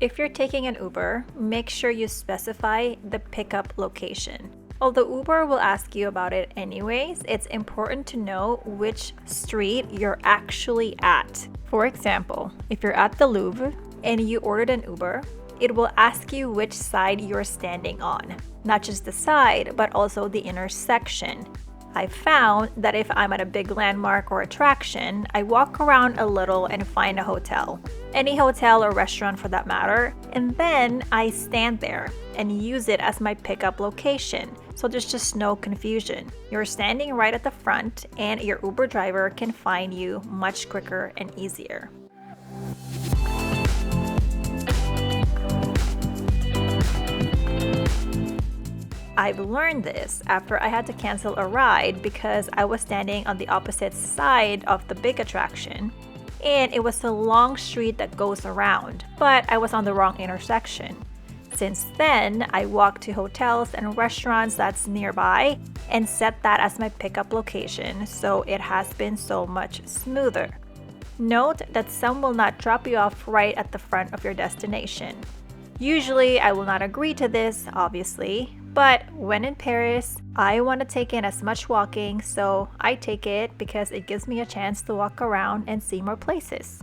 If you're taking an Uber, make sure you specify the pickup location. Although Uber will ask you about it anyways, it's important to know which street you're actually at. For example, if you're at the Louvre and you ordered an Uber, it will ask you which side you're standing on. Not just the side, but also the intersection. I found that if I'm at a big landmark or attraction, I walk around a little and find a hotel. Any hotel or restaurant for that matter, and then I stand there and use it as my pickup location, so there's just no confusion. You're standing right at the front and your Uber driver can find you much quicker and easier. I've learned this after I had to cancel a ride because I was standing on the opposite side of the big attraction, and it was a long street that goes around, but I was on the wrong intersection. Since then, I walk to hotels and restaurants that's nearby and set that as my pickup location, so it has been so much smoother. Note that some will not drop you off right at the front of your destination. Usually, I will not agree to this, obviously, but when in Paris, I want to take in as much walking, so I take it because it gives me a chance to walk around and see more places.